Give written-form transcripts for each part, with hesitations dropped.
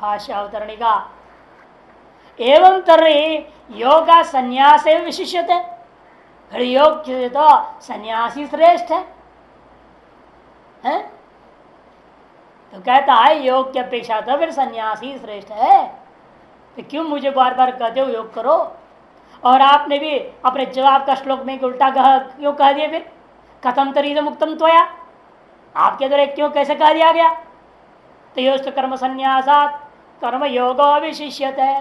भाष्य अवतरणिका एवं तर्हि योग संन्यास विशिष्यते, फिर योग तो सन्यासी श्रेष्ठ है? तो कहता है योग की अपेक्षा तो फिर सन्यासी श्रेष्ठ है। तो क्यों मुझे बार बार कहते हो योग करो? और आपने भी अपने जवाब का श्लोक में उल्टा क्यों कह दिया? फिर कथम तरीद मुक्तम त्वया, आपके द्वारा क्यों कैसे कह दिया गया? तो योस्त कर्म संन्यासात कर्म योग विशिष्यते,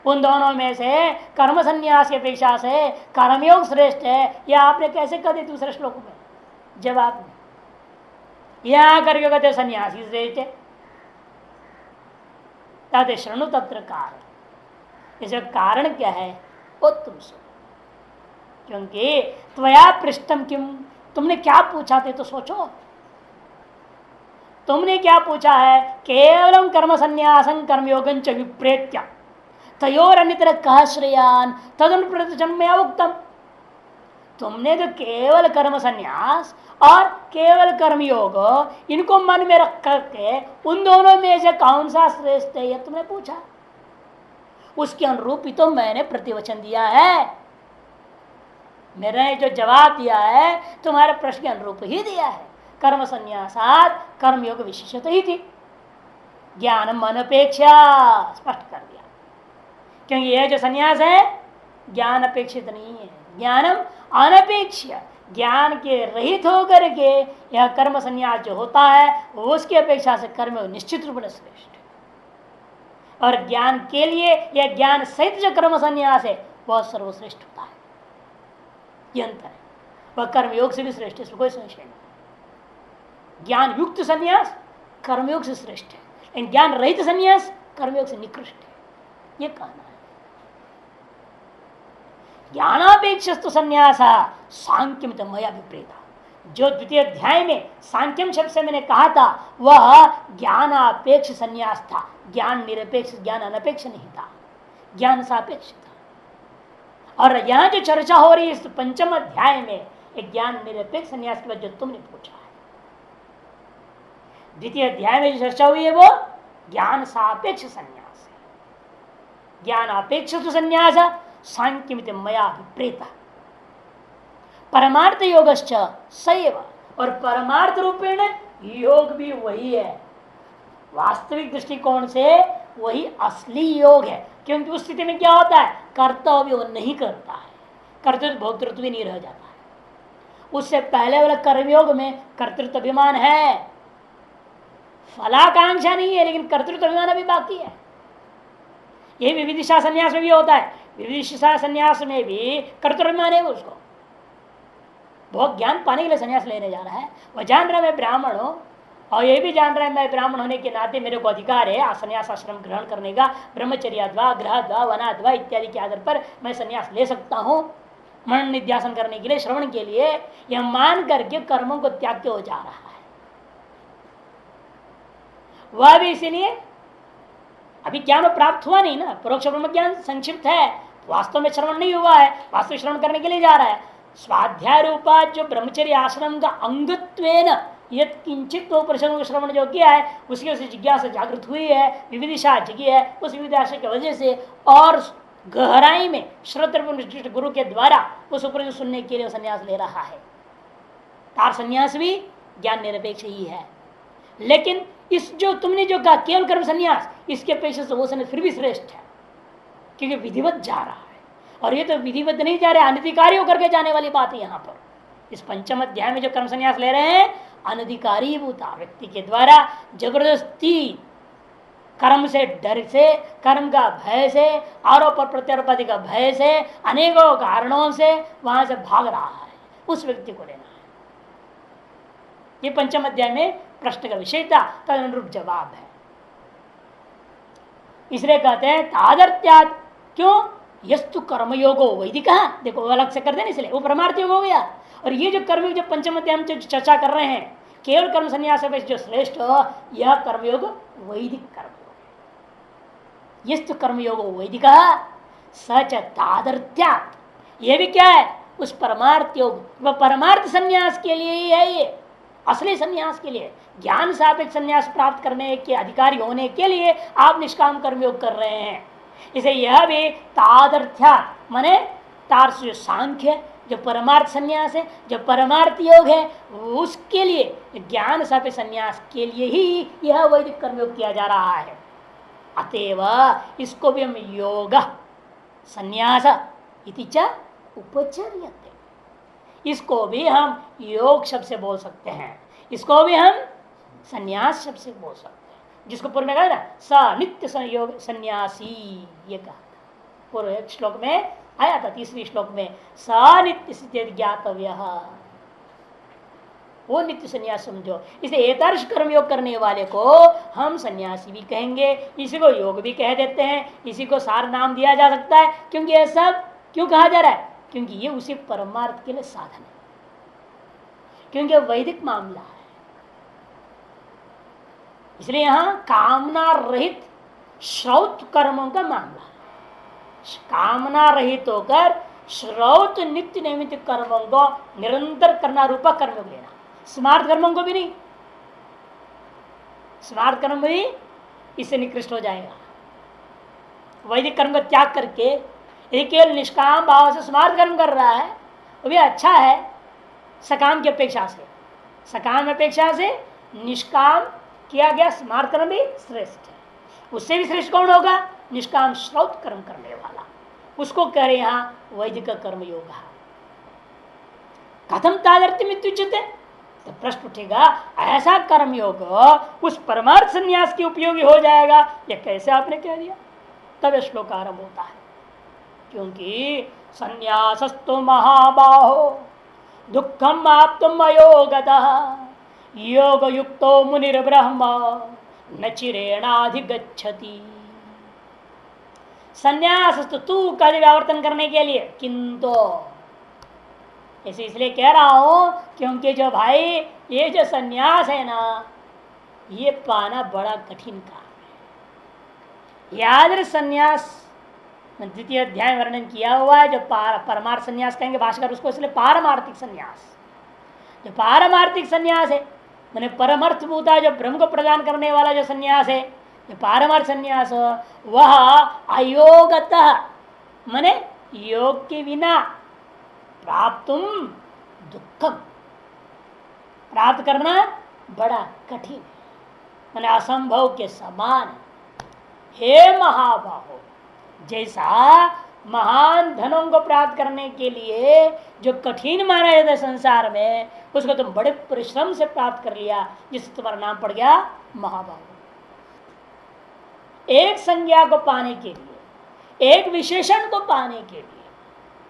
उन दोनों में से कर्म संन्यास की अपेक्षा से कर्मयोग श्रेष्ठ है, यह आपने कैसे कह दिया दूसरे श्लोक में जवाब में? यहां करके कहते सन्यासी श्रेष्ठ है। तद शृणु तत्र कारण, इसका कारण क्या है वो तुम सुनो। क्योंकि त्वया पृष्ठम किम, तुमने क्या पूछा थे तो सोचो। तुमने क्या पूछा है? केवलम कर्म संन्यासं कर्मयोगं च विप्रेत्य तयोर अन्यत्र कह श्रेयान तदनुप्रतिजन्म उत्तम। तुमने तो केवल कर्म संन्यास और केवल कर्मयोग इनको मन में रख करके उन दोनों में से कौन सा श्रेष्ठ है यह तुमने पूछा। उसके अनुरूप ही तो मैंने प्रतिवचन दिया है। मैंने जो जवाब दिया है तुम्हारे प्रश्न के अनुरूप ही दिया है। कर्म संन्यासात कर्मयोग विशेषत ही थी, ज्ञानम अनपेक्षा स्पष्ट कर दिया। क्योंकि यह जो संन्यास है ज्ञान अपेक्षित नहीं है, ज्ञानम अनपेक्ष, ज्ञान के रहित होकर के यह कर्म संन्यास जो होता है उसकी अपेक्षा से कर्म निश्चित रूप में श्रेष्ठ है। और ज्ञान के लिए यह ज्ञान सहित जो कर्म संन्यास है वह सर्वश्रेष्ठ होता है। यह अंतर है, वह कर्मयोग से भी श्रेष्ठ है, इसमें कोई संशय नहीं। ज्ञान युक्त संन्यास कर्मयोग से श्रेष्ठ है, लेकिन ज्ञान रहित संन्यास कर्मयोग से निकृष्ट है, यह कहना है। ज्ञानापेक्षस्तु संन्यास सांख्यम तो मया विपरीता, जो द्वितीय अध्याय में सांख्यम शब्द से मैंने कहा था वह ज्ञानापेक्ष संन्यास था, ज्ञान निरपेक्ष, ज्ञान अनपेक्ष नहीं था, ज्ञान सापेक्ष था। और यहां जो चर्चा हो रही है इस पंचम अध्याय में एक ज्ञान निरपेक्ष संन्यास की बात जो तुमने पूछा है, द्वितीय अध्याय में जो चर्चा हुई है वो ज्ञान सापेक्ष संन्यास है। ज्ञान अपेक्ष तो संन्यास सांख्यमित मया विप्रेता परमार्थ योगश्च सैव, और परमार्थ रूपेण योग भी वही है, वास्तविक दृष्टिकोण से वही असली योग है। क्योंकि उस स्थिति में क्या होता है, कर्तव्य वो नहीं करता है, कर्तृत्व भोक्तृत्व भी नहीं रह जाता है। उससे पहले वाला कर्मयोग में कर्तृत्व अभिमान है, फलाकांक्षा नहीं है, लेकिन कर्तृत्व अभिमान अभी बाकी है। यही विविदिशा संन्यास में भी होता है, विविदिशा संन्यास में भी कर्तृत्व अभिमान है उसको, बहुत ज्ञान पाने के लिए संन्यास लेने जा रहा है। वह जान रहा है मैं ब्राह्मण हूं, और ये भी जान रहा है मैं ब्राह्मण होने के नाते मेरे को अधिकार है संन्यास आश्रम ग्रहण करने का, ब्रह्मचर्याद्वा गृहद्वा वनाद्वा इत्यादि के आधार पर मैं संन्यास ले सकता हूं मन निध्यासन करने के लिए, श्रवण के लिए, यह मान करके कर्मों को त्याग के हो जा रहा है। वह भी इसीलिए अभी ज्ञान प्राप्त हुआ नहीं ना, परोक्ष ब्रह्म ज्ञान संक्षिप्त है, वास्तव में श्रवण नहीं हुआ है, वास्तविक श्रवण करने के लिए जा रहा है। स्वाध्याय रूपा जो ब्रह्मचर्य आश्रम का अंगत्वेन यद किंचित उपनिषदों श्रवण जो किया है उसकी वजह से जिज्ञासा जागृत हुई है, विविदिशा जगी है, उस विविधाशा की वजह से और गहराई में श्रोत्र गुरु के द्वारा उस उपनिषद सुनने के लिए संन्यास ले रहा है। तार संन्यास भी ज्ञान निरपेक्ष ही है, लेकिन इस जो तुमने जो कहा केवल कर्म संन्यास, इसके अपेक्षा से वो संन्यास फिर भी श्रेष्ठ है, क्योंकि विधिवत जा रहा है। और ये तो विधिवत नहीं जा रहे, अनधिकारी होकर के जाने वाली बात है। यहाँ पर इस पंचम अध्याय में जो कर्म संन्यास ले रहे हैं अनधिकारी भूता व्यक्ति के द्वारा जबरदस्ती कर्म से, डर से, कर्म का भय से, आरोप और प्रत्यारोप का भय से, अनेकों कारणों से वहां से भाग रहा है, उस व्यक्ति को लेना है। ये पंचम अध्याय में प्रश्न का विषय था, तदनुरूप जवाब है। इसलिए कहते हैं तादर्त्यात्, क्यों यस्तु कर्मयोगो वैदिक, देखो वो अलग से कर देना, इसलिए वो परमार्थ योग हो गया। और ये जो कर्मयोग जो पंचम अध्याय में जो चर्चा कर रहे हैं केवल कर्म संन्यास जो श्रेष्ठ हो, यह कर्मयोग वैदिक कर्मयोग है। यस्तु कर्मयोग वैदिक सच तादर्त्यात्, ये भी क्या है उस परमार्थ योग, वह परमार्थ संन्यास के लिए ही है। ये असली संन्यास के लिए, ज्ञान सापेक्ष संन्यास प्राप्त करने के अधिकारी होने के लिए आप निष्काम कर्मयोग कर रहे हैं। इसे यह भी तादर्थ्या माने तार्स जो सांख्य जो परमार्थ संन्यास है, जो परमार्थ योग है, उसके लिए ज्ञान सापेक्ष संन्यास के लिए ही यह वैदिक कर्मयोग किया जा रहा है। अतएव इसको भी हम योग संन्यास इति च उपचर्यते, इसको भी हम योग शब्द से बोल सकते हैं, इसको भी हम संन्यास शब्द से बोल सकते हैं। जिसको पूर्व में कहा ना स नित्य संयोग संन्यासी, ये कहा पूर्व श्लोक में आया था, तीसरी श्लोक में स नित्य ज्ञातव्य, वो नित्य संन्यास समझो। इसे एतर्ष कर्मयोग करने वाले को हम सन्यासी भी कहेंगे, इसी को योग भी कह देते हैं, इसी को सार नाम दिया जा सकता है। क्योंकि यह सब क्यों कहा जा रहा है? क्योंकि ये उसी परमार्थ के लिए साधन है, क्योंकि वैदिक मामला है। इसलिए यहां कामना रहित श्रौत कर्मों का मामला है। कामना रहित होकर श्रौत नित्य नियमित कर्मों को निरंतर करना रूपा कर्म लेना, स्मार्ट कर्मों को भी नहीं। स्मार्ट कर्म भी इससे निकृष्ट हो जाएगा। वैदिक कर्म का त्याग करके केवल निष्काम भाव से स्मार्ट कर्म कर रहा है, वो भी अच्छा है सकाम की अपेक्षा से। सकाम अपेक्षा से निष्काम किया गया स्मार्ट कर्म भी श्रेष्ठ है। उससे भी श्रेष्ठ कौन होगा? निष्काम श्रौत कर्म करने वाला, उसको कह रहे यहां वैदिक कर्म योग। कथम तादर्थ्यम इत्युच्यते, तो प्रश्न उठेगा ऐसा कर्म योग उस परमार्थ संन्यास के उपयोगी हो जाएगा, यह कैसे आपने कह दिया? तब श्लोक आरंभ होता है। क्योंकि संन्यासस्तु महाबाहो दुखम आप्तुम अयोगतः योग युक्तो मुनिर्ब्रह्म न चिरेणाधिगच्छति। संन्यास तू का व्यावर्तन करने के लिए, किंतु ऐसे इसलिए कह रहा हूं क्योंकि जो भाई ये जो संन्यास है ना, ये पाना बड़ा कठिन काम है। याद संन्यास द्वितीय अध्याय वर्णन किया हुआ है, जो परमार्थ संन्यास कहेंगे भाष्यकार उसको, इसलिए पारमार्थिक संन्यास। जो पारमार्थिक संन्यास है मैंने परमर्थ भूता जो ब्रह्म को प्रदान करने वाला जो संन्यास है, जो पारमार्थ संन्यास, वह अयोगतः माने योग के बिना प्राप्तुम दुखम, प्राप्त करना बड़ा कठिन है, माने असंभव के समान। हे महाबाहो, जैसा महान धनों को प्राप्त करने के लिए जो कठिन माना जाता है संसार में, उसको तुम बड़े परिश्रम से प्राप्त कर लिया, जिससे तुम्हारा नाम पड़ गया महाबाहो। एक संज्ञा को पाने के लिए, एक विशेषण को पाने के लिए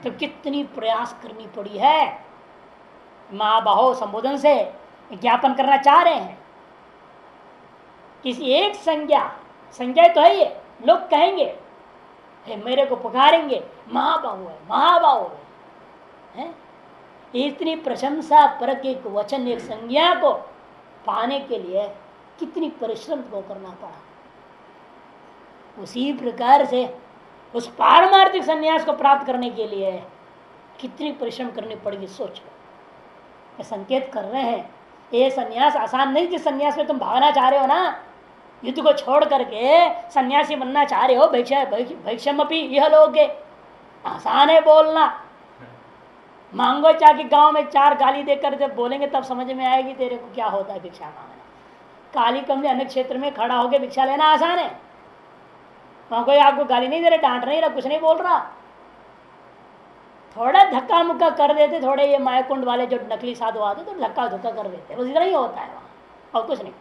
तो कितनी प्रयास करनी पड़ी है। महाबाहो संबोधन से ज्ञापन करना चाह रहे हैं। किसी एक संज्ञा तो है, ये लोग कहेंगे मेरे को पुकारेंगे महाबाहु है, महाबाहु है। इतनी प्रशंसा परक एक वचन, एक संज्ञा को पाने के लिए कितनी परिश्रम को करना पड़ा। उसी प्रकार से उस पारमार्थिक संन्यास को प्राप्त करने के लिए कितनी परिश्रम करनी पड़ेगी, सोच लो। ये संकेत कर रहे हैं ये संन्यास आसान नहीं। जिस संन्यास में तुम भागना चाह रहे हो ना, युद्ध को छोड़ करके सन्यासी बनना चाह रहे हो, भैक्षमपि यह लोगे, आसान है बोलना। मांगो चाह के गांव में चार गाली देकर जब बोलेंगे तब समझ में आएगी तेरे को क्या होता है भिक्षा मांगना। काली कमली अन्य क्षेत्र में खड़ा होकर भिक्षा लेना आसान है। वहां कोई आपको गाली नहीं दे रहा, डांट नहीं रहा, कुछ नहीं बोल रहा। थोड़ा धक्का मुक्का कर देते, थोड़े ये मायाकुंड वाले जो नकली साधु आते तो धक्का धुक्का कर देते, बस इतना ही होता है वहां, और कुछ नहीं।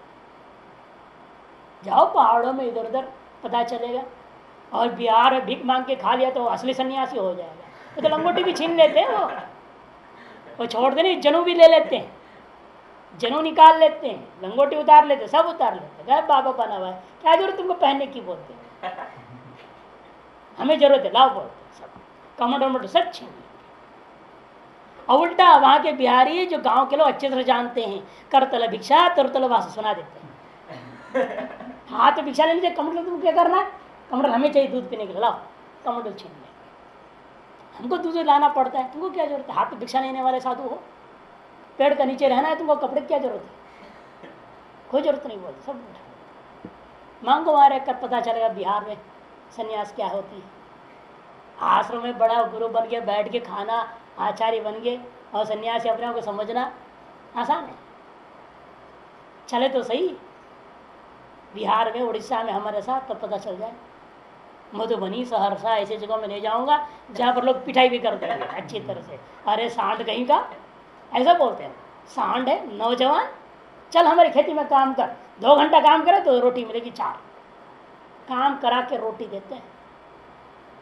जाओ पहाड़ों में इधर उधर पता चलेगा। और बिहार में भीख मांग के खा लिया तो असली सन्यासी हो जाएगा। तो लंगोटी भी छीन लेते हैं वो छोड़ते नहीं, जनू भी ले लेते हैं, जनू निकाल लेते हैं, लंगोटी उतार लेते हैं, सब उतार लेते हैं। बाबा बना हुआ है, क्या जरूरत तुमको पहनने की, बोलते हैं हमें जरूरत है, लाओ बोलते सब कमर वमर सब छीन। और उल्टा वहां के बिहारी जो गांव के लोग अच्छे तरह जानते हैं, करतल भिक्षा तरतल वास सुना देते हैं। हाँ तो भिक्षा लेने कमंडल तुम क्या करना है, कमंडल हमें चाहिए दूध पीने के लिए, लाओ कमंडल छीन ले। हमको दूध लाना पड़ता है, तुमको क्या जरूरत है, हाथ तो भिक्षा लेने वाले साधु हो। पेड़ का नीचे रहना है तुमको, कपड़े की क्या जरूरत है, कोई जरूरत नहीं बोलते सब। मांगो वहां रहकर पता चलेगा बिहार में सन्यास क्या होती है। आश्रम में बड़ा गुरु बन के बैठ के खाना, आचार्य बन गए और सन्यासी अपने को समझना आसान है। चले तो सही बिहार में, उड़ीसा में हमारे साथ, तब पता चल जाए। मधुबनी, सहरसा ऐसे जगहों में ले जाऊंगा जहां पर लोग पिटाई भी कर देंगे अच्छी तरह से। अरे सांड कहीं का, ऐसा बोलते हैं, सांड है नौजवान, चल हमारी खेती में काम कर, 2 घंटा काम करे तो रोटी मिलेगी 4, काम करा के रोटी देते हैं।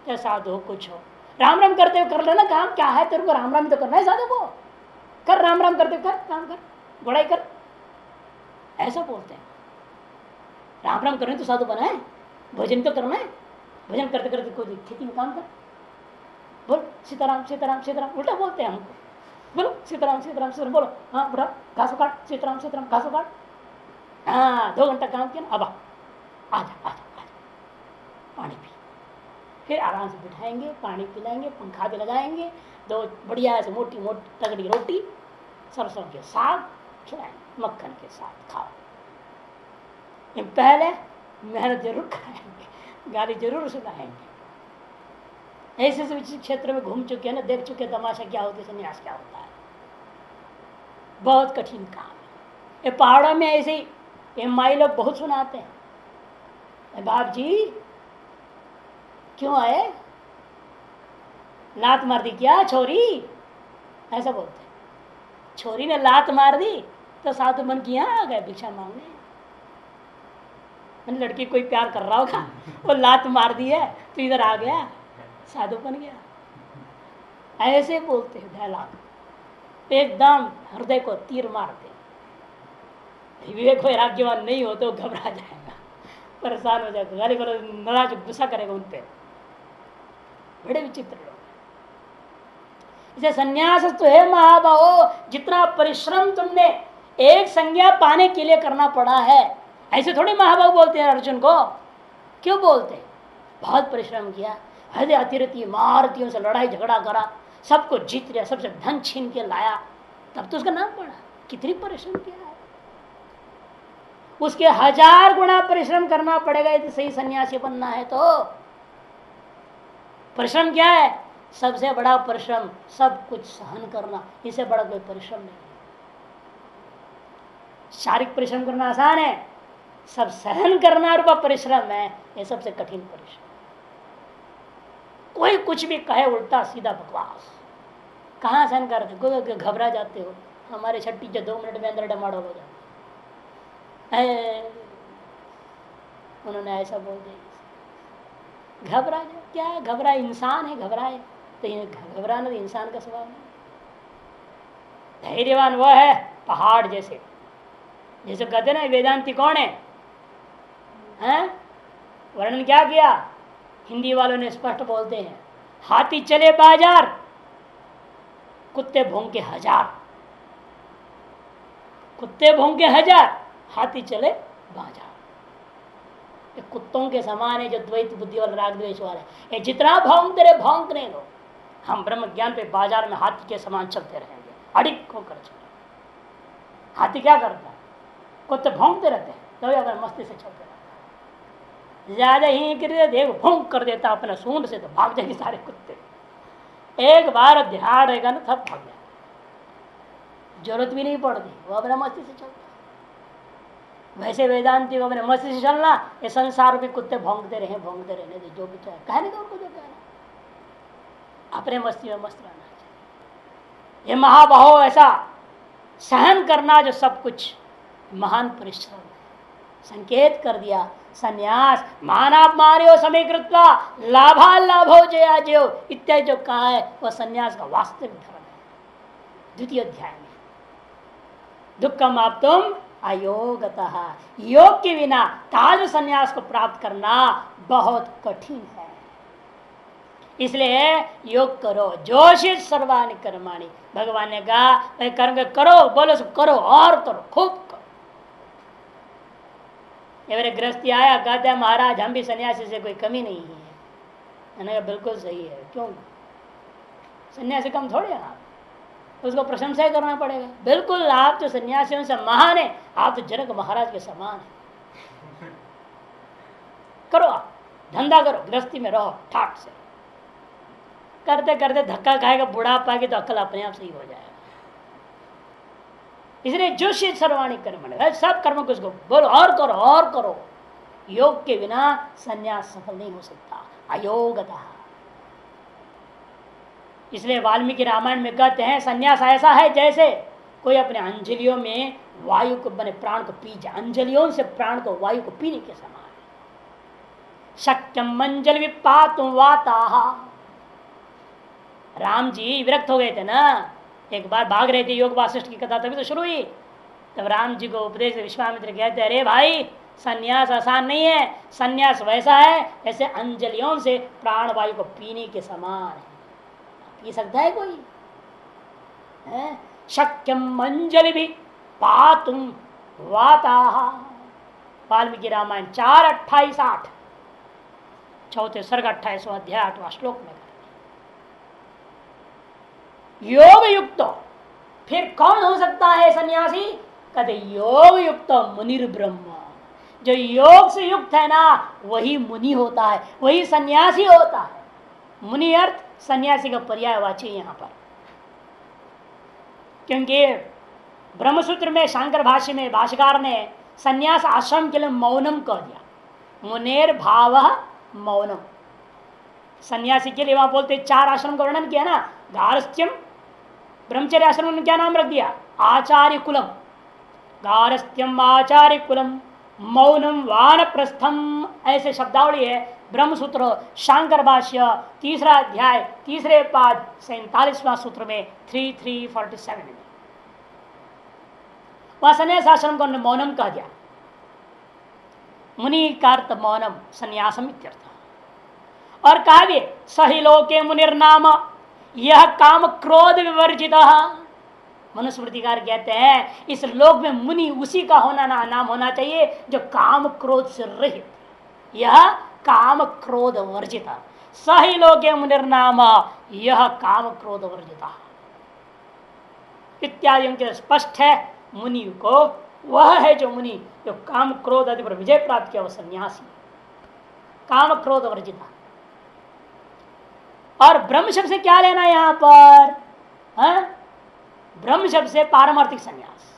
क्या साधु हो कुछ हो, राम राम करते हुए कर लेना काम, क्या है तेरे को राम राम तो करना है साधु को, कर राम राम करते कर, काम कर, बड़ाई कर, ऐसा बोलते हैं। राम राम करने तो साधु बना है, भजन तो करना है, भजन करते करते कोई खेती में काम कर, बोल सीताराम सीताराम सीताराम, उल्टा बोलते हैं हमको, बोलो सीताराम सीताराम सीताराम, बोलो हाँ बुरा घासो काट, सीताराम सीताराम घासो काट, हाँ 2 घंटा काम किया ना, अब आजा आजा आजा, पानी पी। फिर आराम से बिठाएंगे, पानी पिलाएंगे, पंखा भी लगाएंगे, 2 बढ़िया से मोटी मोटी तगड़ी रोटी सरसों के साथ खिलाएंगे, मक्खन के साथ खाओ। पहले मेहनत जरूर कराएंगे, गाली जरूर सुनाएंगे। ऐसे ऐसे क्षेत्र में घूम चुके हैं ना, देख चुके तमाशा क्या होता है, संन्यास क्या होता है। बहुत कठिन काम है ये। पहाड़ों में ऐसे ही ये माई लोग बहुत सुनाते हैं, बाप जी क्यों आए, लात मार दी क्या छोरी, ऐसा बोलते हैं। छोरी ने लात मार दी तो साधु मन की यहाँ आ गए भिक्षा मांगने। लड़की कोई प्यार कर रहा होगा, वो लात मार दी है तो इधर आ गया, साधु बन गया। ऐसे बोलते हैं डायलॉग, एकदम हृदय को तीर मारते। विवेक वैराग्यवान नहीं हो तो घबरा जाएगा, परेशान हो जाएगा, गाली करो, नाराज गुस्सा करेगा उन पे। बड़े विचित्र लोग। इसे संन्यास तो है महाबाहो, जितना परिश्रम तुमने एक संज्ञा पाने के लिए करना पड़ा है, ऐसे थोड़ी महाबाहु बोलते हैं अर्जुन को। क्यों बोलते, बहुत परिश्रम किया, हद अतिरथी महारथियों से लड़ाई झगड़ा करा, सबको जीत लिया, सबसे धन छीन के लाया, तब तो उसका नाम पड़ा। कितनी परिश्रम किया है, उसके 1000 गुना परिश्रम करना पड़ेगा यदि सही सन्यासी बनना है। तो परिश्रम क्या है, सबसे बड़ा परिश्रम सब कुछ सहन करना, इससे बड़ा कोई परिश्रम नहीं। शारीरिक परिश्रम करना आसान है, सब सहन करना रूपा परिश्रम है, ये सबसे कठिन परिश्रम। कोई कुछ भी कहे उल्टा सीधा बकवास, कहाँ सहन करते, घबरा जाते हो। हमारे छठी जो 2 मिनट में अंदर डमाडोल हो जाता, उन्होंने ऐसा बोल दिया, घबरा जाए क्या, घबरा इंसान है, घबराए तो घबराना तो इंसान का स्वभाव है। धैर्यवान वह है पहाड़ जैसे, जैसे कहते ना वेदांती कौन है, हैं? वर्णन क्या किया, हिंदी वालों ने स्पष्ट बोलते हैं, हाथी चले बाजार, कुत्ते भौंके 1000, कुत्ते भौंके 1000, हाथी चले बाजार। ये कुत्तों के समान है जो द्वैत बुद्धि वाले, राग द्वेष वाले, ये जितना भौंकते रहे भौंकने दो, हम ब्रह्म ज्ञान पे बाजार में हाथी के समान चलते रहेंगे, अडिग होकर चले। हाथी क्या करता है, कुत्ते भौंकते रहते हैं तो अगर मस्ती से चलते रहते हैं, ज्यादा ही देख भौंक कर देता अपना सूंड से, तो भाग जाएंगे सारे कुत्ते। एक बार ध्यान रहेगा ना तब भाग जाए, जरूरत भी नहीं पड़ती, वो अपना मस्ती से चलता। वैसे वेदांति को अपने मस्ती से चलना, ये संसार में कुत्ते भौंकते रहे भौंकते रहने दे, जो भी चाहे कहने दो उनको, जो कहना, अपने मस्ती में मस्त रहना चाहिए। ये महाबाहो ऐसा सहन करना जो सब कुछ महान परिश्रम है। संकेत कर दिया, संन्यास मानापमार्यो समीकृत्वा लाभा लाभो जया जयो इत्यादि जो कहा है वह संन्यास का वास्तविक धर्म है। 2 अध्याय में दुखम आप तुम अयोगतः, योग के बिना ताज संन्यास को प्राप्त करना बहुत कठिन है। इसलिए योग करो, जोशित सर्वाणि कर्माणि, भगवान ने कहा भाई कर्म करो, बोलो सो करो और करो, खूब करो। ये मेरे गृहस्थी आया, कहते हैं महाराज हम भी सन्यासी से कोई कमी नहीं है। मैंने कहा बिल्कुल सही है, क्यों सन्यासी कम थोड़े हैं आप, उसको प्रशंसा करना पड़ेगा। बिल्कुल आप तो सन्यासियों से महान है, आप तो जनक महाराज के समान है। करो, आप धंधा करो, गृहस्थी में रहो ठाट से, करते करते धक्का खाएगा, बुढ़ापा की तो अकल अपने आप सही हो जाएगा। इसलिए जो शीत सर्वाणी कर्म है, सब कर्म को उसको बोलो और करो और करो। योग के बिना संन्यास सफल नहीं हो सकता, अयोगता। इसलिए वाल्मीकि रामायण में कहते हैं संन्यास ऐसा है जैसे कोई अपने अंजलियों में वायु को बने प्राण को पी जाए, अंजलियों से प्राण को वायु को पीने के समान है। शक्यम मंजल विपातु वाता। राम जी विरक्त हो गए थे ना, एक बार भाग रहे थे, योग वासिष्ठ की कथा तभी तो शुरू हुई। तब राम जी को उपदेश विश्वामित्र कहते, अरे भाई सन्यास आसान नहीं है, सन्यास वैसा है जैसे अंजलियों से प्राण वायु को पीने के समान है। पी सकता है कोई? शक्यम अंजलि भी पातुम वाता। वाल्मीकि रामायण 4:28-8, चौथे सर्ग 28वां अध्याय 8वां श्लोक में। योग युक्त फिर कौन हो सकता है सन्यासी? कहते योग युक्त मुनिर ब्रह्म। जो योग से युक्त है ना वही मुनि होता है, वही सन्यासी होता है। मुनि अर्थ सन्यासी का पर्यायवाची यहां पर, क्योंकि ब्रह्मसूत्र में शांकर भाष्य में भाष्यकार ने सन्यास आश्रम के लिए मौनम कह दिया। मुनेर भाव मौनम। सन्यासी के लिए वहां बोलते 4 आश्रम का वर्णन किया ना, गारस्थ्यम ब्रह्मचर्य आश्रम ने क्या नाम रख दिया? आचार्य कुलम। गारस्थ्यम आचार्य कुलम मौनम वानप्रस्थम, ऐसे शब्दावली है ब्रह्मसूत्र शांकर भाष्य 3रा अध्याय 3रे पाद 47वां सूत्र में 3347 में। वह संन्यास आश्रम को मौनम कह दिया। मुनि का अर्थ मौनम संन्यासम इत्यर्थ। और कहा भी सही लोके मुनिर्नाम यह काम क्रोध विवर्जित। मनुस्मृतिकार कहते हैं इस लोक में मुनि उसी का होना नाम होना चाहिए जो काम क्रोध से रहित, यह काम क्रोध वर्जित। सही लोके मुनिर्नाम यह काम क्रोध वर्जित इत्यादि उनके स्पष्ट है। मुनि को वह है जो मुनि जो काम क्रोध आदि पर विजय प्राप्त किया, वह सन्यासी, काम क्रोध वर्जित। और ब्रह्म शब्द से क्या लेना यहां पर? ब्रह्म शब्द से पारमार्थिक संन्यास,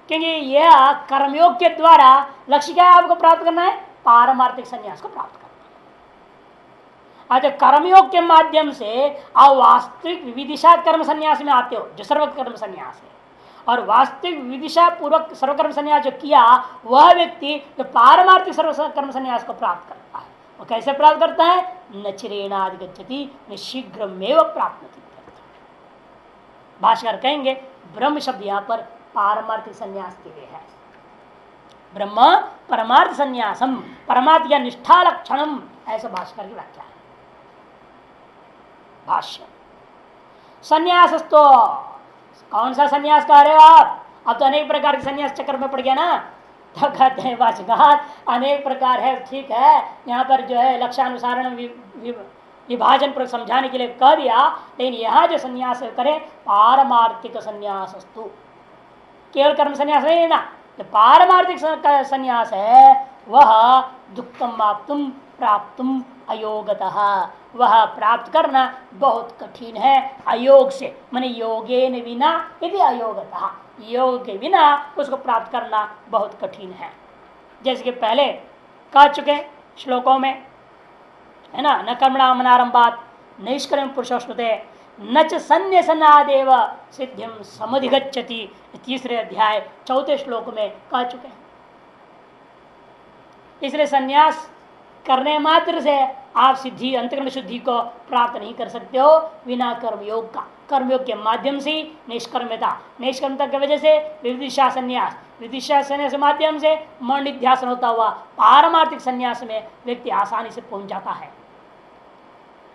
क्योंकि यह कर्मयोग के द्वारा लक्ष्य क्या है? आपको प्राप्त करना है पारमार्थिक संन्यास को प्राप्त करना। अच्छा, कर्मयोग के माध्यम से आप वास्तविक विविदिशा कर्म संन्यास में आते हो जो सर्वकर्म संन्यास है, और वास्तविक विविदिशा पूर्वक सर्वकर्म संन्यास जो किया वह व्यक्ति जो पारमार्थिक सर्वकर्म संन्यास को प्राप्त करता है। वो कैसे प्राप्त करता है? न चिरेणाधिगच्छति शीघ्रमेव प्राप्त। भाष्यकार कहेंगे ब्रह्म शब्द यहां पर पारमार्थिक संन्यास के लिए है। ब्रह्म परमार्थ संन्यासम, परमार्थ या निष्ठा लक्षणम, ऐसा भाष्यकार की व्याख्या है। भाष्य संन्यास तो कौन सा संन्यास कह रहे हो आप? अब तो अनेक प्रकार के संन्यास चक्कर में पड़ गया ना। तो कहते हैं भाष्यकार अनेक प्रकार है, ठीक है, यहाँ पर जो है लक्ष्यानुसारण विभाजन पर समझाने के लिए कह दिया, लेकिन यहाँ जो संन्यास करें पारमार्थिक संन्यासस्तु, केवल कर्म संन्यास नहीं ना, जो पारमार्थिक संन्यास है वह दुखम माप्तुम प्राप्तुम अयोगतः, वह प्राप्त करना बहुत कठिन है अयोग से, माने योगेन विना यदि अयोगतः, योग के बिना उसको प्राप्त करना बहुत कठिन है। जैसे कि पहले कह चुके श्लोकों में है ना, न कर्मणाम अनारंभात नैष्कर्म पुरुषोष्णुते न च संन्यासनादेव सिद्धिम समधिगच्छति, 3रे अध्याय 4थे श्लोक में कह चुके हैं। इसलिए संन्यास करने मात्र से आप सिद्धि अंतःकरण शुद्धि को प्राप्त नहीं कर सकते हो बिना कर्मयोग का। कर्मयोग के माध्यम से निष्कर्मता, निष्कर्मता की वजह से विविदिशा संन्यास, विविदिशा संन्यास के माध्यम से मन निध्यासन होता हुआ पारमार्थिक संन्यास में व्यक्ति आसानी से पहुंच जाता है।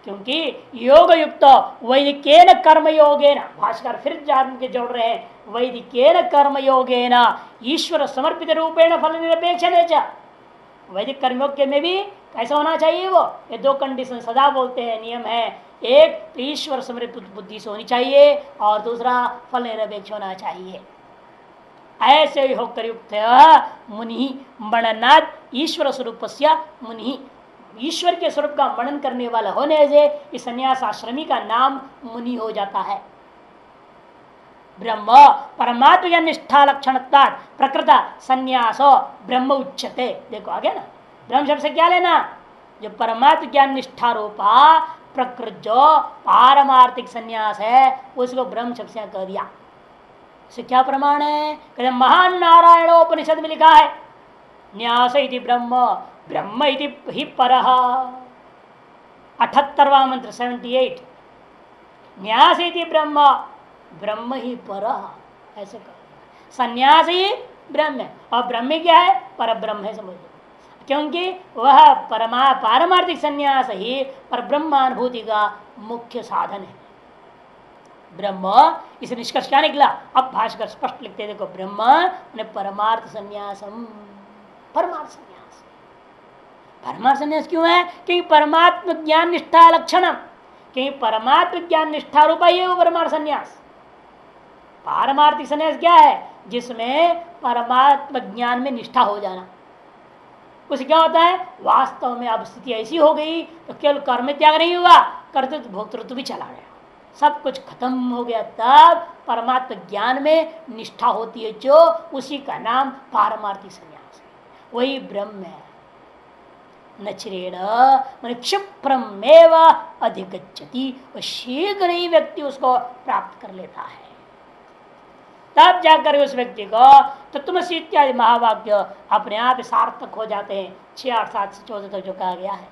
क्योंकि योग युक्त वैदिकेन कर्म योगेन, भाष्कर फिर जान के जोड़ रहे हैं, वैदिकेन कर्म योगेन ईश्वर समर्पित रूपेण फल निरपेक्ष। वैदिक कर्मयोग के में भी कैसा होना चाहिए? वो ये 2 कंडीशन सदा बोलते हैं, नियम है एक तो ईश्वर समृत बुद्धि से होनी चाहिए और दूसरा फल निरपेक्ष होना चाहिए। ऐसे ही होकर युक्त मुनि मननाद ईश्वर स्वरूप मुनि, ईश्वर के स्वरूप का मनन करने वाला होने से इस संन्यास आश्रमी का नाम मुनि हो जाता है। ब्रह्म परमात्म या निष्ठा लक्षण प्रकृत संन्यासो ब्रह्म उच्चते। देखो आगे ना, ब्रह्म शब्द से क्या लेना, जो परमात्म ज्ञान निष्ठा रूपा प्रकृत जो पारमार्थिक संन्यास है उसको ब्रह्म शब्द से कह दिया। से क्या प्रमाण है, कहते महान नारायणोपनिषद में लिखा है न्यास इति ब्रह्म ब्रह्म इति ही परः। 78वां मंत्र 78, न्यास इति ब्रह्म ब्रह्म ही परः, ऐसे कहा। संन्यास ही ब्रह्म है और ब्रह्म क्या है, पर ब्रह्म है, समझ लो। क्योंकि वह पारमार्थिक संन्यास ही पर ब्रह्मानुभूति का मुख्य साधन है। ब्रह्म, इसे निष्कर्ष क्या निकला, अब भाष्कर स्पष्ट लिखते देखो, ब्रह्म परमार्थ संन्यासम, परमार्थ संन्यास। परमार्थ संन्यास क्यों है, क्योंकि परमात्म ज्ञान निष्ठा लक्षणम, क्योंकि परमात्म ज्ञान निष्ठा रूपा ही वो परमार्थ संन्यास। पारमार्थिक संन्यास क्या है, जिसमें परमात्म ज्ञान में निष्ठा हो जाना। उसे क्या होता है, वास्तव में अब स्थिति ऐसी हो गई तो केवल कर्म त्याग नहीं हुआ, कर्तृत्व भोक्तृत्व भी चला गया, सब कुछ खत्म हो गया। तब परमात्म ज्ञान में निष्ठा होती है, जो उसी का नाम पारमार्थिक संन्यास है, वही ब्रह्म है। नचरेण मन क्षिप्रमेव अधिगच्छति, शीघ्र ही व्यक्ति उसको प्राप्त कर लेता है। तब जाकर उस व्यक्ति को तत्त्वमसि इत्यादि महावाक्य अपने आप सार्थक हो जाते हैं। 6, 8, 7 से 14 तक जो कहा गया है।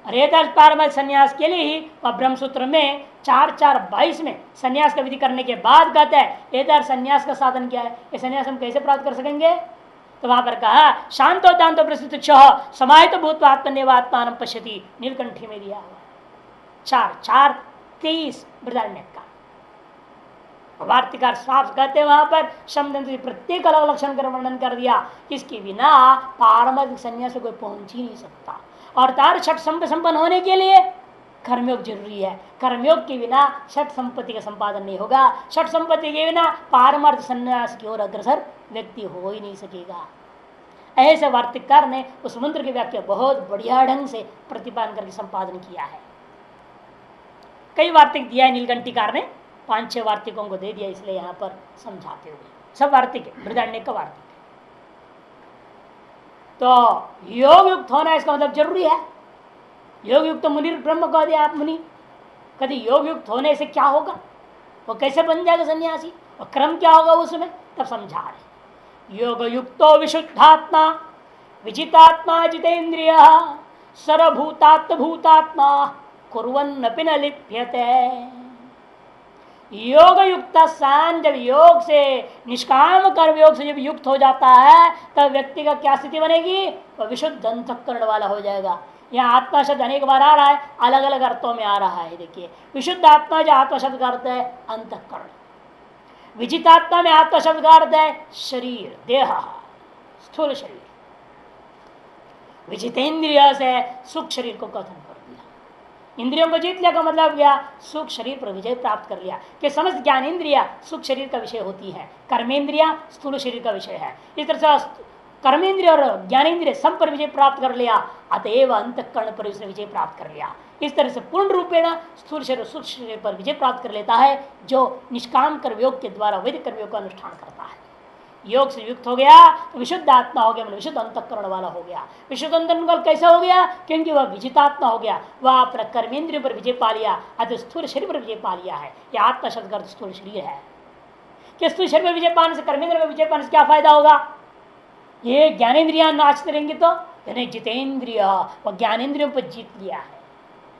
और पारमार्थिक संन्यास के लिए ही वह ब्रह्मसूत्र में 4:4:22 में संन्यास का विधि करने के बाद कहता है एतर संन्यास का साधन क्या है, ये संन्यास हम कैसे प्राप्त कर सकेंगे। तो वहां पर कहा शांतो दांतो प्रसिद्ध समाहित भूत आत्मनिवात्मान पश्यति, नीलकंठी में दिया हुआ 4:4:23 बृहदारण्यक का वार्तिकार साफ कहते हैं। वहां पर शब्द प्रत्येक अलग लक्षण का वर्णन कर दिया, इसके बिना पारमार्थिक संन्यास से कोई पहुंच ही नहीं सकता। और तार छठ संपन्न होने के लिए कर्मयोग जरूरी है, कर्मयोग के बिना छठ संपत्ति का संपादन नहीं होगा, छठ संपत्ति के बिना पारमार्थ संन्यास की ओर अग्रसर व्यक्ति हो ही नहीं सकेगा। ऐसे वार्तिककार ने उस मंत्र की व्याख्या बहुत बढ़िया ढंग से प्रतिपादन करके संपादन किया है। कई वार्तिक दिया है नीलकंठीकार ने, 5-6 वार्तिकों को दे दिया, इसलिए यहाँ पर समझाते हुए सब वार्तिक है, बृहदारण्यक का वार्तिक। तो योग युक्त होना इसका मतलब जरूरी है। योग युक्त मुनि ब्रह्म कह दिया आप मुनि, कभी योग युक्त होने से क्या होगा, वो कैसे बन जाएगा सन्यासी, और क्रम क्या होगा उसमें, तब समझा रहे। योग युक्तो विशुद्धात्मा विजितात्मा जितेन्द्रिय सर्वभूतात्म भूतात्मा कुर्वन्नपि न लिप्यते। योग युक्त सान जब योग से निष्काम कर्म योग से जब युक्त हो जाता है तब व्यक्ति का क्या स्थिति बनेगी, वह विशुद्ध अंतःकरण वाला हो जाएगा। यहाँ आत्मा शब्द अनेक बार आ रहा है, अलग अलग अर्थों में आ रहा है। देखिए विशुद्ध आत्मा जो आत्मा शब्द का अर्थ है अंतःकरण, विजित आत्मा में आत्मा शब्द का अर्थ है शरीर, देह, स्थूल शरीर। विजितेंद्रिय से सुख शरीर को कथन कर दिया, इंद्रियों को जीत लिया का मतलब क्या, सुख शरीर पर विजय प्राप्त कर लिया। कि समस्त ज्ञान इंद्रिया सुख शरीर का विषय होती है, कर्मेंद्रिया स्थूल शरीर का विषय है। इस तरह से कर्मेंद्रिय और ज्ञानेन्द्रिय सब पर विजय प्राप्त कर लिया, अतएव अंतःकरण पर उसने विजय प्राप्त कर लिया। इस तरह से पूर्ण रूपेण स्थूल शरीर सूक्ष्म शरीर पर विजय प्राप्त कर लेता है, जो निष्काम कर्मयोग के द्वारा वैदिक कर्मयोग का अनुष्ठान करता है। योग से युक्त हो गया तो विशुद्ध आत्मा हो गया, विशुद्ध अंतःकरण वाला हो गया। विशुद्ध अंतःकरण कैसे हो गया, क्योंकि वह विजितात्मा हो गया, वह अपना कर्मेंद्रिय पर विजय पा लिया, अतः स्थूल शरीर पर विजय पा लिया है। यह आत्मा शब्द का स्थूल शरीर है। कि स्थूल शरीर पर विजय पाने से, कर्मेंद्रिय पर विजय पाने से क्या फायदा होगा, ये ज्ञानेन्द्रिया नाचते रहेंगे तो यानी जितेंद्रिय वह ज्ञानेन्द्रियों पर जीत लिया है,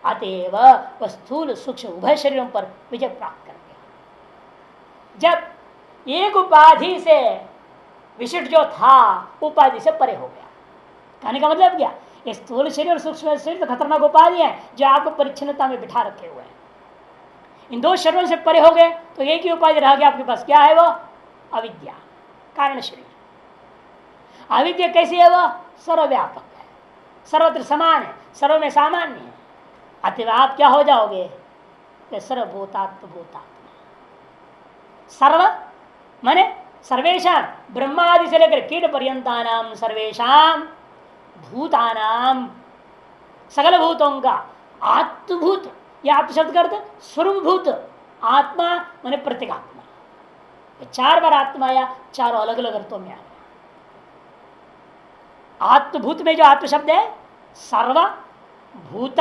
अतएव वह स्थूल सूक्ष्म उभय शरीरों पर विजय प्राप्त कर गया। जब एक उपाधि से विशिष्ट जो था उपाधि से परे हो गया, कहने का मतलब क्या, ये स्थूल शरीर और सूक्ष्म शरीर तो खतरनाक उपाधि है जो आपको परिच्छिन्नता में बिठा रखे हुए हैं। इन दो शरीरों से परे हो गए तो एक ही उपाधि रह गया आपके पास, क्या है वो, अविद्या, कारण शरीर। अविद्या कैसी है, वह सर्वव्यापक है, सर्वत्र समान है, सर्व में सामान्य है। अतः आप क्या हो जाओगे? सर्वभूतात्म भूतात्मा। सर्व माने सर्वेशा ब्रह्मादि से लेकर कीट पर्यंतानाम सर्वेशा भूतानाम सकल भूतों का आत्मभूत या आत्म शब्द करते स्वरूपभूत आत्मा माने प्रत्येगात्मा। 4 बार आत्मा या चारों अलग अलग अर्थों में आ गया। आत्मभूत में जो आत्म शब्द है सर्व भूत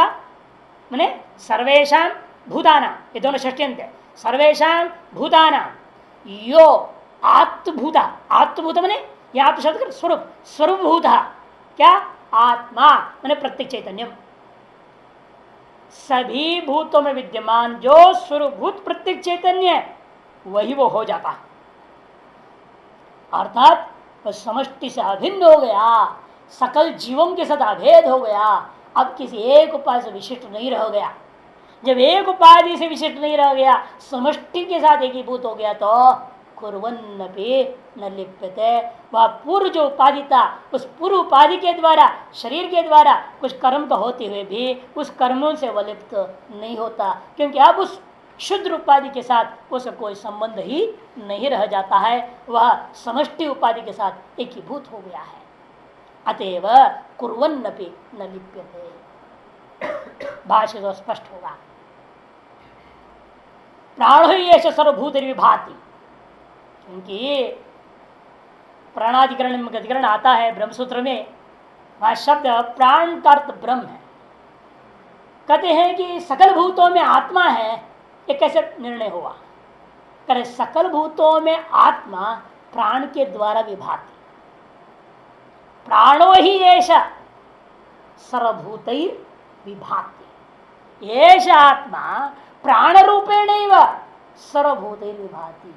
माने सर्वेशा भूताना, ये दोनों षष्ट्यंत है। सर्वेशा भूताना यो आत्मभूता, आत्मभूत माने ये आत्म शब्द कर स्वरूप, स्वरूपभूत क्या आत्मा माने प्रत्येक चैतन्यम। सभी भूतों में विद्यमान जो स्वरूपभूत प्रत्येक चैतन्य है वही वो हो जाता है, अर्थात वह समष्टि से अभिन्न हो गया, सकल जीवों के साथ अभेद हो गया। अब किसी एक उपाय से विशिष्ट नहीं रह गया। जब एक उपाधि से विशिष्ट नहीं रह गया, समष्टि के साथ एकीभूत हो गया, तो कुर्वन्नपि न लिप्यते। वह पूर्व जो उपाधि था उस पूर्व उपाधि के द्वारा शरीर के द्वारा कुछ कर्म तो होते हुए भी उस कर्मों से वह लिप्त नहीं होता, क्योंकि अब उस शुद्ध उपाधि के साथ उसका कोई संबंध ही नहीं रह जाता है। वह समष्टि उपाधि के साथ एकीभूत हो गया है। अतएव कुर्वन्नपि न लिप्यते। भाष्य तो स्पष्ट होगा। प्राण ही ऐसे सर्वभूत विभाति, क्योंकि प्राणाधिकरण में अधिकरण आता है ब्रह्मसूत्र में, वह शब्द प्राण का अर्थ ब्रह्म है। कहते हैं कि सकल भूतों में आत्मा है, ये कैसे निर्णय हुआ? करे सकल भूतों में आत्मा प्राण के द्वारा विभाति। प्राणो ही ऐसा सर्वभूतैर विभाति। एष आत्मा प्राण रूपेण सर्वभूतैर विभाति।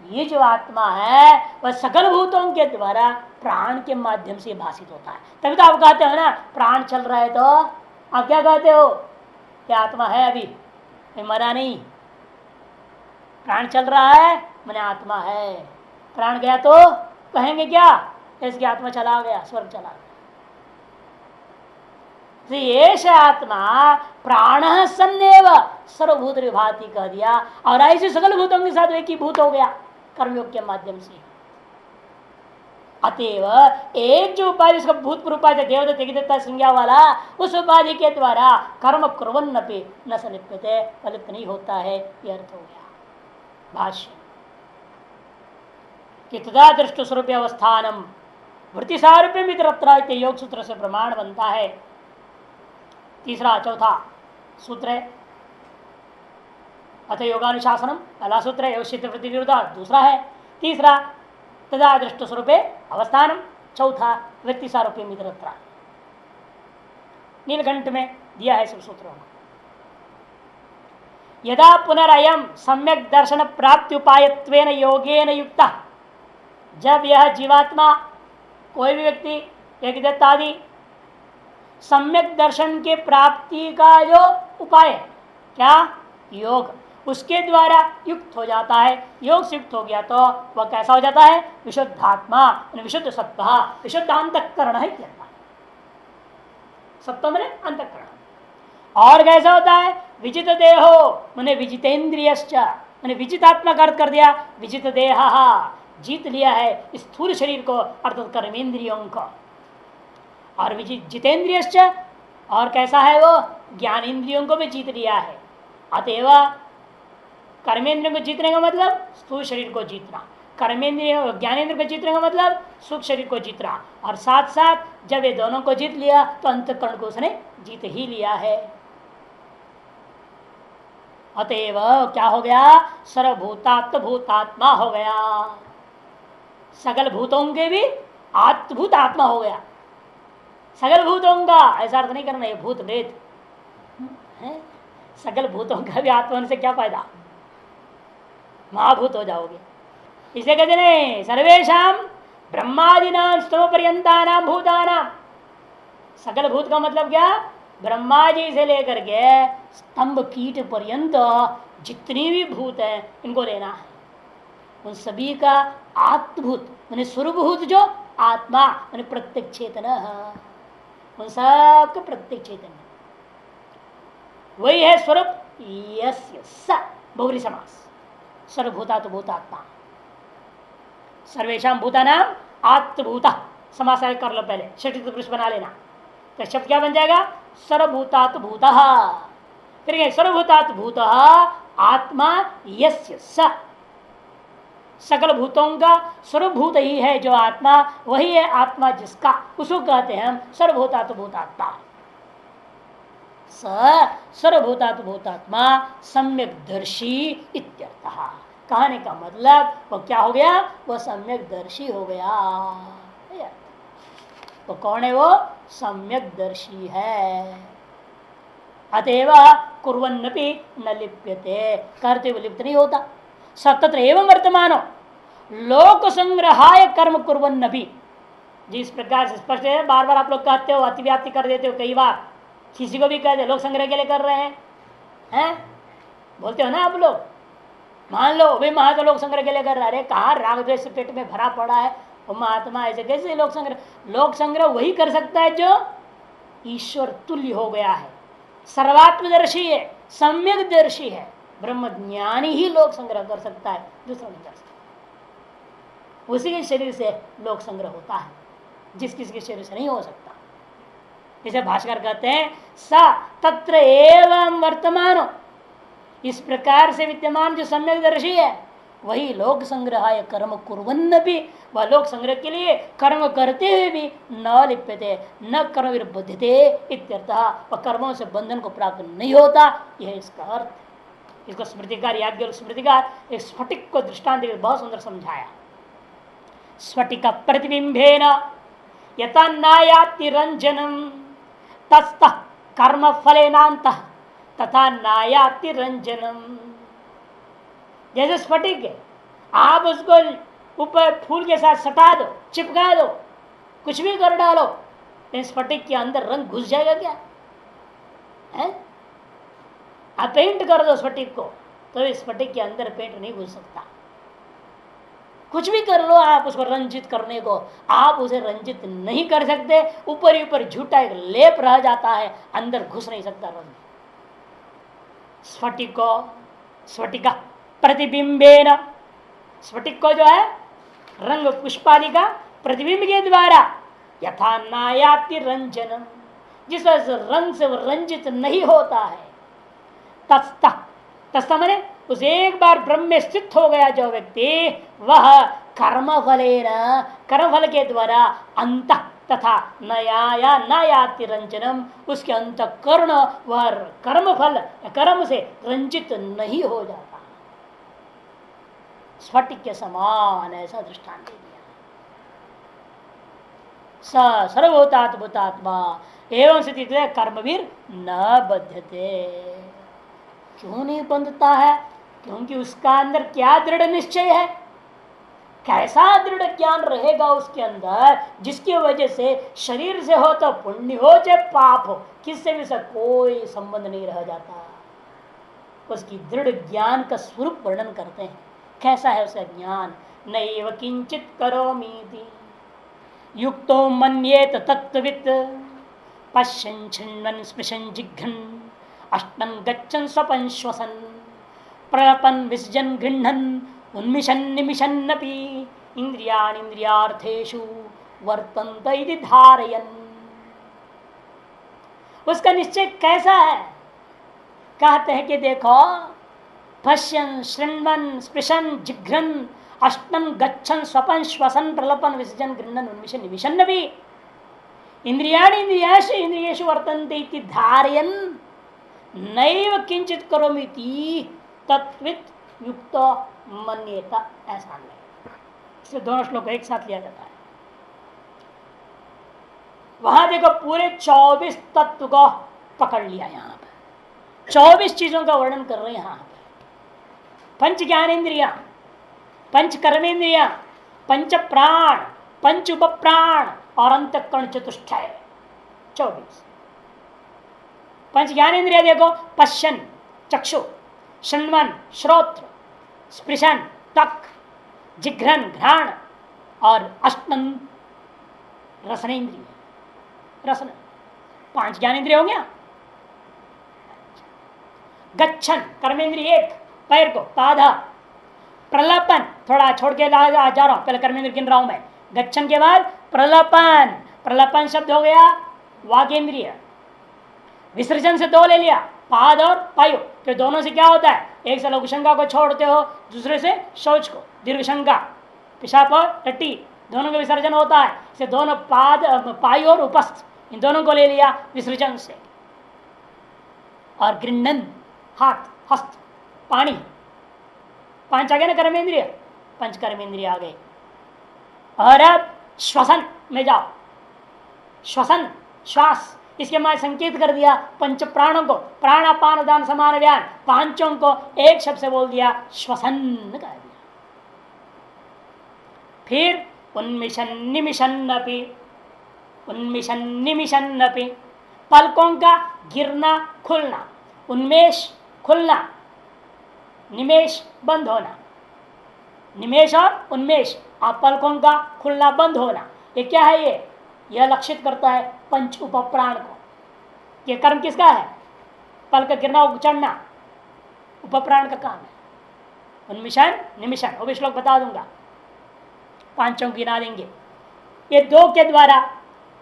ये जो आत्मा है वह सकल भूतों के द्वारा प्राण के माध्यम से भाषित होता है। तभी तो आप कहते हो ना प्राण चल रहा है, तो आप क्या कहते हो? क्या आत्मा है? अभी मरा नहीं, प्राण चल रहा है मैंने आत्मा है। प्राण गया तो कहेंगे क्या? इसकी आत्मा चला गया, स्वर्ग चला गया। येष आत्मा प्राण सन्नेव सर्वभूत विभाति कह दिया, और ऐसे सकल भूतों के साथ एकीभूत हो गया कर्मयोग के माध्यम से। अतएव एक जो उपाधि उसका भूतपूर्व उपाधि देवदत्ता संज्ञा वाला, उस उपाधि के द्वारा कर्म कुर्वन्नपि न सलिप्यते, फलित नहीं होता है, यह अर्थ हो गया। भाष्य कि तदा दृष्ट स्वरूप अवस्थानम वृत्ति सारूप्य मित्र योग सूत्र से प्रमाण बनता है। तीसरा चौथा सूत्र है अथ योगानुशासनम, पहला सूत्र है योग क्षेत्र वृत्ति विरोधा, दूसरा है। तीसरा तदा दृष्ट स्वरूपे अवस्थानम, चौथा वृत्ति सारूप्य मित्र। नीलकंठ में दिया है सब सूत्रों में। यदा पुनरयम सम्यक दर्शन प्राप्ति उपायत्वेन योगेन युक्ता, जब यह जीवात्मा कोई भी व्यक्ति एक दत्तादि सम्यक दर्शन के प्राप्ति का जो उपाय है क्या? योग, उसके द्वारा युक्त हो जाता है। योग से युक्त हो गया तो वह कैसा हो जाता है? विशुद्धात्मा, विशुद्ध सत्व, विशुद्ध अंतःकरण है कहता है। सत्व मैंने अंतःकरण। और कैसा होता है? विजित देहो मैंने विजितेन्द्रियश्च, मैंने विजित आत्मा का अर्थ कर दिया विजित देह, जीत लिया है स्थूल शरीर को अर्थात कर्मेंद्रियों को। और जितेंद्रियश्च, और कैसा है वो? ज्ञान इंद्रियों को भी जीत लिया है। अतएव कर्मेंद्रियों को जीतने का मतलब स्थूल शरीर को जीतना, कर्मेंद्रिय ज्ञानेंद्र को जीतने का मतलब सूक्ष्म शरीर को जीतना, और साथ साथ जब ये दोनों को जीत लिया तो अंतःकरण को उसने जीत ही लिया है। अतएव क्या हो गया? सर्वभूतात्म भूतात्मा हो गया, सकल भूतों के भी आत्मभूत आत्मा हो गया। सकल भूतों का ऐसा अर्थ नहीं करना, ये भूत वेद है। सकल भूतों का भी आत्मा होने से क्या फायदा? महाभूत हो जाओगे। इसे कहते नहीं सर्वेशम ब्रह्मादिनाम स्तंभ पर्यंतानाम भूतानाम। सकल भूत का मतलब क्या? ब्रह्मा जी से लेकर के स्तंभ कीट पर्यंत जितनी भी भूत है इनको लेना है। उन सभी का आत्मभूत मैंने स्वरूपभूत जो आत्मा मैंने प्रत्येक चेतन, उन सबका प्रत्येक चैतन्य। वही है स्वरूप यस्य स बहुरी समास। सर्वभूता तो भूतात्मा, सर्वेशा भूतानाम आत्मभूता समास कर लो पहले, षष्ठी पुरुष बना लेना। तो शब्द क्या बन जाएगा? सर्वभूतात भूत। फिर सर्वभूतात भूत आत्मा यस्य स, सकल भूतों का सर्वभूत ही है जो आत्मा, वही है आत्मा जिसका, उसको कहते हैं हम सर्वभूतात भूतात्मा। स सर्वभूतात भूतात्मा सम्यक दर्शी इत्यर्थः। कहने का मतलब वो क्या हो गया? वो सम्यक दर्शी हो गया। तो कौन है वो? सम्यक दर्शी है। अतएव कुर्वन्नपि न लिप्यते, करते हुए लिप्त नहीं होता। सतत्र एवं वर्तमानो लोक संग्रहाय कर्म कुर्वन्नपि, जिस प्रकार से स्पष्ट है, बार बार आप लोग कहते हो, अतिव्याप्ति कर देते हो, कई बार किसी को भी कहते लोक संग्रह के लिए कर रहे हैं बोलते हो ना आप लोग। मान लो भाई महा तो लोक संग्रह के लिए कर रहा है, कहा राग द्वेष पेट में भरा पड़ा है, वो महात्मा ऐसे कैसे लोक संग्रह? लोक संग्रह वही कर सकता है जो ईश्वर तुल्य हो गया है, सर्वात्मदर्शी है, सम्यक दर्शी है। ब्रह्म ज्ञानी ही लोक संग्रह कर सकता है, दूसरा नहीं कर सकता। उसी के शरीर से लोक संग्रह होता है, जिस किसी के शरीर से नहीं हो सकता। इसे भाष्कर कहते हैं सा तत्र एवं वर्तमान, इस प्रकार से विद्यमान जो सम्यक दर्शी है वही लोक संग्रहाय कर्म कुर्वन्न भी, वह लोक संग्रह के लिए कर्म करते हुए भी न लिप्यते न कर्म विरुद्धते इत्यर्थः, वह कर्मों से बंधन को प्राप्त नहीं होता, यह इसका अर्थ। इसको स्मृतिकार याज्ञ स्मृतिकार एक स्फटिक को दृष्टांत बहुत सुंदर समझाया। स्फटिक प्रतिबिंबेन यथा नायाति रंजनम तस्तः कर्म फलेनांतः तथा नायाति रंजनम। जैसे स्फटिक है, आप उसको ऊपर फूल के साथ सटा दो, चिपका दो, कुछ भी कर डालो, लेकिन स्फटिक के अंदर रंग घुस जाएगा क्या? है? आप पेंट कर दो स्फटिक को, तो इस स्फटिक के अंदर पेंट नहीं घुस सकता। कुछ भी कर लो आप उसको रंजित करने को, आप उसे रंजित नहीं कर सकते। ऊपर ही ऊपर झूठा एक लेप रह जाता है, अंदर घुस नहीं सकता रंग। स्फटिको स्फटिका प्रतिबिंबेन, स्फटिक को जो है रंग पुष्पादि का प्रतिबिंब के द्वारा यथा नायाति रंजनम, जिस वजह से रंग से रंजित नहीं होता है। तस्ता तस्ता मैंने उस एक बार ब्रह्म में स्थित हो गया जो व्यक्ति, वह कर्म फलेन, कर्म फल के द्वारा अंत तथा नया नयाति रंजनम, उसके अंत कर्ण वह कर्म फल कर्म से रंजित नहीं हो जाता। स्फटिक के समान ऐसा दृष्टांत दे दिया। स सर्वभूतात भूतात्मा एवं स्थिति कर्मवीर न बध्यते। क्यों नहीं बंधता है? क्योंकि उसका अंदर क्या दृढ़ निश्चय है, कैसा दृढ़ ज्ञान रहेगा उसके अंदर, जिसकी वजह से शरीर से हो तो पुण्य हो चाहे पाप हो, किससे भी कोई संबंध नहीं रह जाता। उसकी दृढ़ ज्ञान का स्वरूप वर्णन करते हैं, कैसा है उसका ज्ञान। नैव किंचित करोमीति युक्तो मन्येत तत्त्ववित् पश्यन् छिन्वन् स्पृशन् जिघ्रन् अष्टन् गच्छन् स्वपन् श्वसन् प्रलपन् विसृजन् गृह्णन् उन्मिषन् निमिषन्नपि इंद्रियार्थेषु वर्तन्त इति धारयन्। उसका निश्चय कैसा है? कहते हैं कि देखो, पश्यन् शृण्वन् स्पृशन् जिघ्रन् अष्टन् गच्छन् स्वपन् श्वसन् प्रलपन् विसृजन् गृह्णन् उन्मिषन् निमिषन्नपि इंद्रियेषु वर्तन्ते इति धारयन् नैव किंचित करोमीति तत्वित् युक्त मन्येत। ऐसा नहीं, इससे दोनों श्लोक एक साथ लिया जाता है। वहां देखो पूरे 24 तत्व को पकड़ लिया। यहाँ पर 24 चीजों का वर्णन कर रहे हैं। यहाँ पर पंच ज्ञानेन्द्रिया, पंच कर्मेंद्रिया, पंच प्राण, पंच उपप्राण और अंतःकरण चतुष्टय 24। पंच ज्ञानेन्द्रिया देखो, पश्यन चक्षु, शृण्वन श्रोत्र, स्पृशन त्वक, जिघ्रन घ्राण और अष्टन रसनेन्द्रिय। रसन 5 ज्ञानेन्द्रिय हो गया। गच्छन कर्मेंद्रिय एक, पैर को पाधा, प्रलपन थोड़ा छोड़ के जा रहा हूं, पहले कर्मेंद्र गिन रहा हूं मैं। गच्छन के बाद प्रलपन, प्रलपन शब्द हो गया वागेंद्रिय। विसर्जन से दो ले लिया, पाद और पायु, तो दोनों से क्या होता है, एक से लघुशंका को छोड़ते हो, दूसरे से शौच को, दीर्घशंका पेशाब और टट्टी दोनों का विसर्जन होता है। इसे दोनों पाद पायु और उपस्थ इन दोनों को ले लिया विसर्जन से। और गृणन हाथ, हस्त, पानी, पांच आ गए ना कर्मेंद्रिय, पंच कर्मेंद्रिय आ गए। और अब श्वसन में जाओ, श्वसन श्वास, इसके मैं संकेत कर दिया पंच प्राणों को, प्राणापान दान समान व्यान पांचों को एक शब्द से बोल दिया, श्वसन कर दिया। फिर उन्मिशन निमिशन अपि, उन्मिशन निमिशन अपि, पलकों का गिरना खुलना, उन्मेष खुलना, निमेश बंद होना, निमेश और उन्मेष आप पलकों का खुलना बंद होना, ये क्या है, ये यह लक्षित करता है पंच उपप्राण को। ये कर्म किसका है, पल का गिरना चढ़ना उपप्राण का काम है। उन्मिशन निमिशन वो भी श्लोक बता दूंगा, पांचों गिना देंगे। ये दो के द्वारा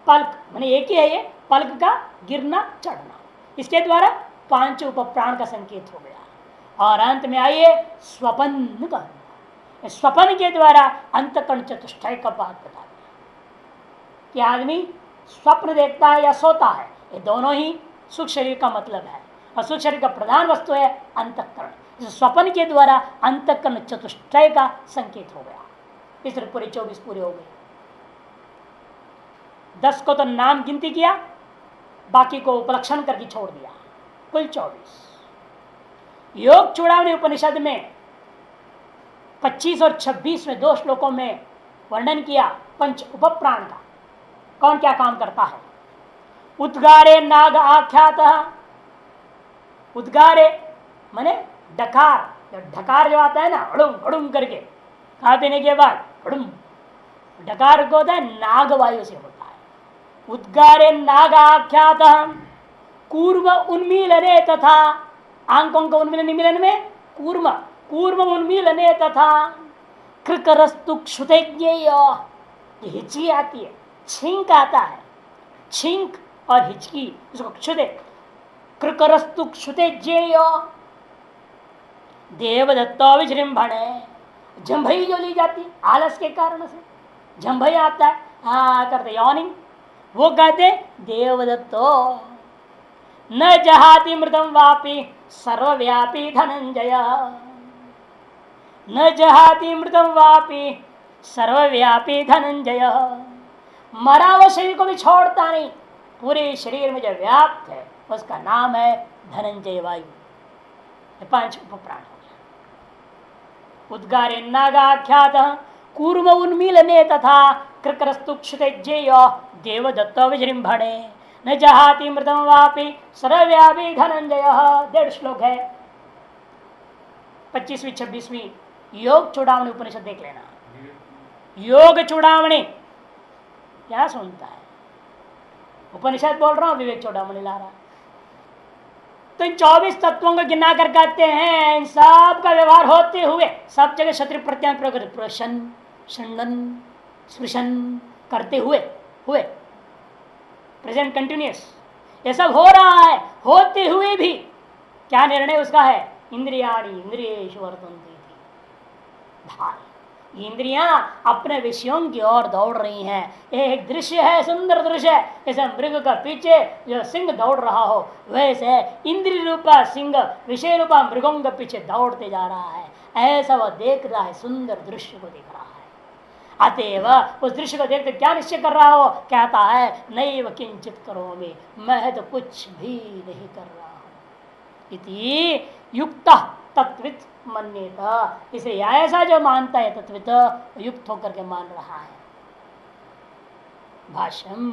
पल्क माने एक ही है, ये पल्क का गिरना चढ़ना, इसके द्वारा पांच उपप्राण का संकेत हो गया। और अंत में आइए स्वपन करना, स्वपन के द्वारा अंतकरण चतुष्टय का बात बता दिया कि आदमी स्वप्न देखता है या सोता है, ये दोनों ही सुख शरीर का मतलब है, और सुख शरीर का प्रधान वस्तु है अंतकरण। इस स्वप्न के द्वारा अंतकरण चतुष्टय का संकेत हो गया। इस तरह पूरे 24 पूरे हो गए। 10 को तो नाम गिनती किया, बाकी को उपलक्षण करके छोड़ दिया, कुल 24। योग चूड़ामणि उपनिषद में 25 और 26 में 2 श्लोकों में वर्णन किया पंच उपप्राण का, कौन क्या काम करता है। उद्गारे नाग आख्यात, उद्गारे माने डकार, ढकार जो आता है ना अड़ुम अड़ुम करके खा पीने के बाद अड़ुम, डकार को होता है नाग वायु से होता है। उद्गारे नाग आख्यात कूर्म उन्मीलने तथा, आंकों को उन्मीलन निमीलन में कूर्म, कूर्म उन्मीलने तथा कृकरस्तु क्षुते, हिचकी आती है, छींक आता है, छींक और हिचकी इसको क्षुते, कृकरस्तु क्षुते जेय देवदत्तो विजृंभणे, जंभई जो ली जाती आलस के कारण से, जंभई आता है हाँ करते यौनिंग, वो कहते देवदत्तो न जहाति मृतम वापी सर्वव्यापी धनंजय, न जहाति मृतम वापी सर्वव्यापी धनंजय, मरा हुआ शरीर को भी छोड़ता नहीं, पूरे शरीर में जो व्याप्त है उसका नाम है धनंजय वायु। 5 उपप्राण हो गया। उद्गारे नागाख्यात कूर्म उन्मीलने तथा कृकरस्तु क्षुतेज्येय देवदत्त विजृंभणे न जहाति मृतम वापि सर्वव्यापी धनंजय। 1.5 श्लोक है। 25वीं 26वीं योग चूड़ामणि उपनिषद देख लेना। योग चूड़ामणि क्या सुनता है, उपनिषद बोल रहा हूं, विवेक चूड़ामणि ला रहा। तो इन 24 तत्वों को गिना कर कहते हैं इन सब का व्यवहार होते हुए सब जगह क्षत्रिय प्रत्यान प्रशन षंडन स्पृशन करते हुए प्रेजेंट कंटिन्यूस ये सब हो रहा है, होते हुए भी क्या निर्णय उसका है, इंद्रियाणि इंद्रियेषु वर्तन्ते धार, इंद्रियां अपने विषयों की ओर दौड़ रही हैं। एक दृश्य है, सुंदर दृश्य है, जैसे मृग का पीछे जो सिंह दौड़ रहा हो, वैसे इंद्रिय रूपा सिंह विषय रूपा मृगों के पीछे दौड़ते जा रहा है। ऐसा वह देख रहा है, सुंदर दृश्य को देख रहा है। अतएव उस दृश्य को देखते क्या निश्चय कर रहा हो, कहता है नैव किंचित करोमि, मैं तो कुछ भी नहीं कर रहा हूं। इति युक्त तत्वित मन्येत, इसे ऐसा जो मानता है तत्वित युक्त होकर के मान रहा है। भाष्यम